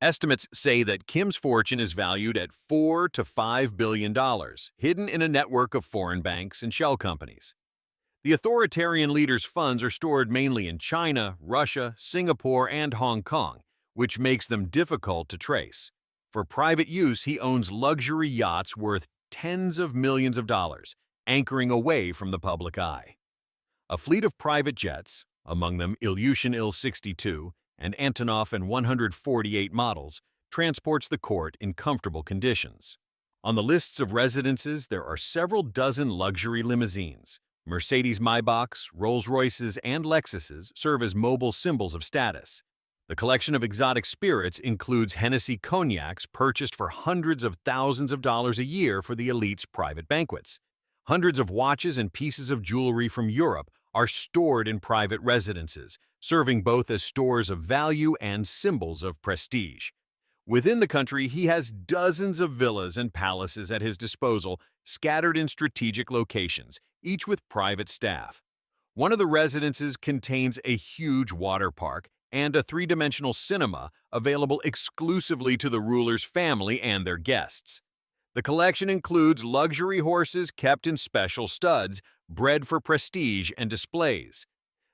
Estimates say that Kim's fortune is valued at $4 to $5 billion, hidden in a network of foreign banks and shell companies. The authoritarian leader's funds are stored mainly in China, Russia, Singapore, and Hong Kong, which makes them difficult to trace. For private use, he owns luxury yachts worth tens of millions of dollars, anchoring away from the public eye. A fleet of private jets, among them Ilyushin Il-62 and Antonov and 148 models, transports the court in comfortable conditions. On the lists of residences, there are several dozen luxury limousines. Mercedes-Maybachs, Rolls-Royces, and Lexuses serve as mobile symbols of status. The collection of exotic spirits includes Hennessy cognacs purchased for hundreds of thousands of dollars a year for the elite's private banquets. Hundreds of watches and pieces of jewelry from Europe are stored in private residences, serving both as stores of value and symbols of prestige. Within the country, he has dozens of villas and palaces at his disposal, scattered in strategic locations, each with private staff. One of the residences contains a huge water park and a three-dimensional cinema available exclusively to the ruler's family and their guests. The collection includes luxury horses kept in special studs, bred for prestige and displays.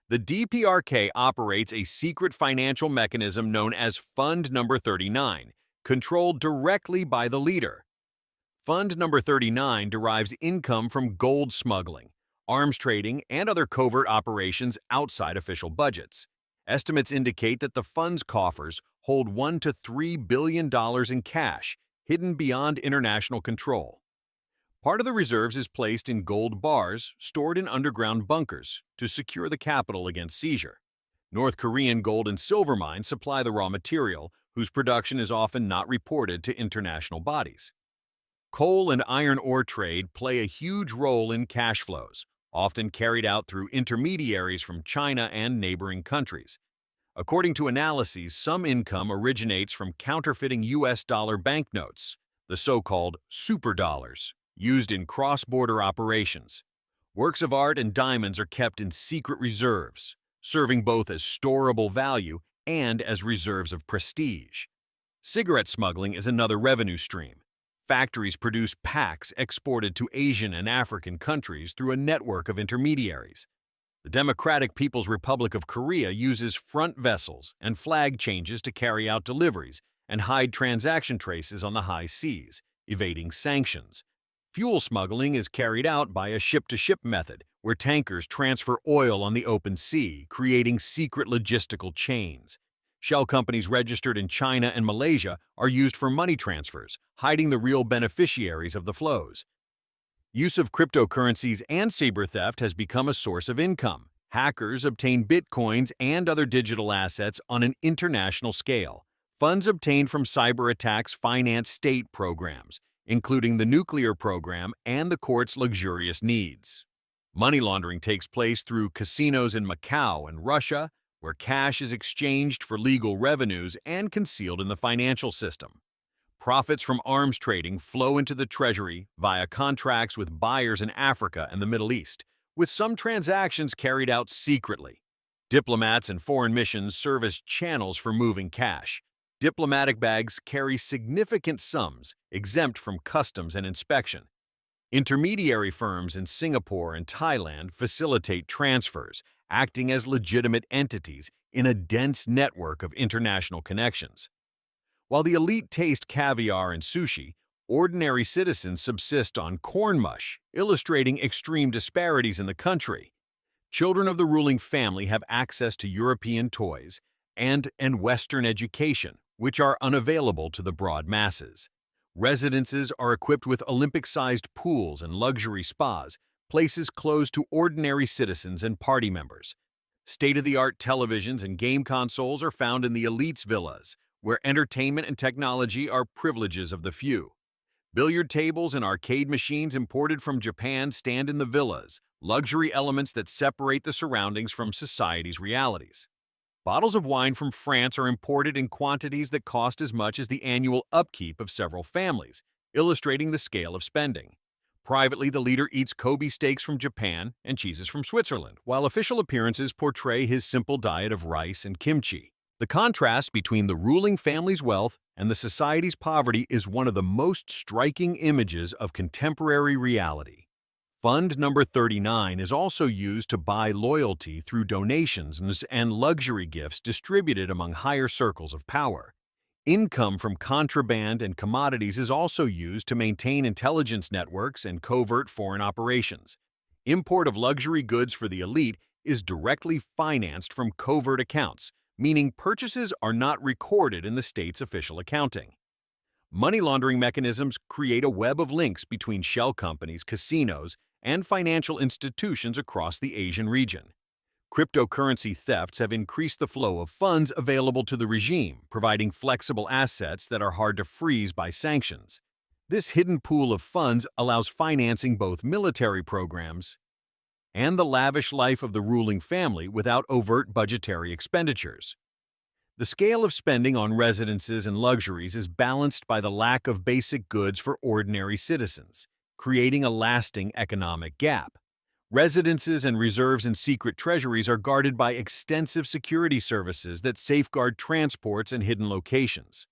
The DPRK operates a secret financial mechanism known as Fund Number 39, controlled directly by the leader. Fund Number 39 derives income from gold smuggling, arms trading, and other covert operations outside official budgets. Estimates indicate that the fund's coffers hold $1 to $3 billion in cash, hidden beyond international control. Part of the reserves is placed in gold bars stored in underground bunkers to secure the capital against seizure. North Korean gold and silver mines supply the raw material, whose production is often not reported to international bodies. Coal and iron ore trade play a huge role in cash flows, often carried out through intermediaries from China and neighboring countries. According to analyses, some income originates from counterfeiting US dollar banknotes, the so-called superdollars, used in cross-border operations. Works of art and diamonds are kept in secret reserves, serving both as storable value and as reserves of prestige. Cigarette smuggling is another revenue stream. Factories produce packs exported to Asian and African countries through a network of intermediaries. The Democratic People's Republic of Korea uses front vessels and flag changes to carry out deliveries and hide transaction traces on the high seas, evading sanctions. Fuel smuggling is carried out by a ship-to-ship method, where tankers transfer oil on the open sea, creating secret logistical chains. Shell companies registered in China and Malaysia are used for money transfers, hiding the real beneficiaries of the flows. Use of cryptocurrencies and cyber theft has become a source of income. Hackers obtain bitcoins and other digital assets on an international scale. Funds obtained from cyber attacks finance state programs, including the nuclear program and the court's luxurious needs. Money laundering takes place through casinos in Macau and Russia, where cash is exchanged for legal revenues and concealed in the financial system. Profits from arms trading flow into the treasury via contracts with buyers in Africa and the Middle East, with some transactions carried out secretly. Diplomats and foreign missions serve as channels for moving cash. Diplomatic bags carry significant sums exempt from customs and inspection. Intermediary firms in Singapore and Thailand facilitate transfers, acting as legitimate entities in a dense network of international connections. While the elite taste caviar and sushi, ordinary citizens subsist on corn mush, illustrating extreme disparities in the country. Children of the ruling family have access to European toys and Western education, which are unavailable to the broad masses. Residences are equipped with Olympic-sized pools and luxury spas, places closed to ordinary citizens and party members. State-of-the-art televisions and game consoles are found in the elite's villas, where entertainment and technology are privileges of the few. Billiard tables and arcade machines imported from Japan stand in the villas, luxury elements that separate the surroundings from society's realities. Bottles of wine from France are imported in quantities that cost as much as the annual upkeep of several families, illustrating the scale of spending. Privately, the leader eats Kobe steaks from Japan and cheeses from Switzerland, while official appearances portray his simple diet of rice and kimchi. The contrast between the ruling family's wealth and the society's poverty is one of the most striking images of contemporary reality. Fund number 39 is also used to buy loyalty through donations and luxury gifts distributed among higher circles of power. Income from contraband and commodities is also used to maintain intelligence networks and covert foreign operations. Import of luxury goods for the elite is directly financed from covert accounts, meaning purchases are not recorded in the state's official accounting. Money laundering mechanisms create a web of links between shell companies, casinos, and financial institutions across the Asian region. Cryptocurrency thefts have increased the flow of funds available to the regime, providing flexible assets that are hard to freeze by sanctions. This hidden pool of funds allows financing both military programs and the lavish life of the ruling family without overt budgetary expenditures. The scale of spending on residences and luxuries is balanced by the lack of basic goods for ordinary citizens, creating a lasting economic gap. Residences and reserves in secret treasuries are guarded by extensive security services that safeguard transports and hidden locations.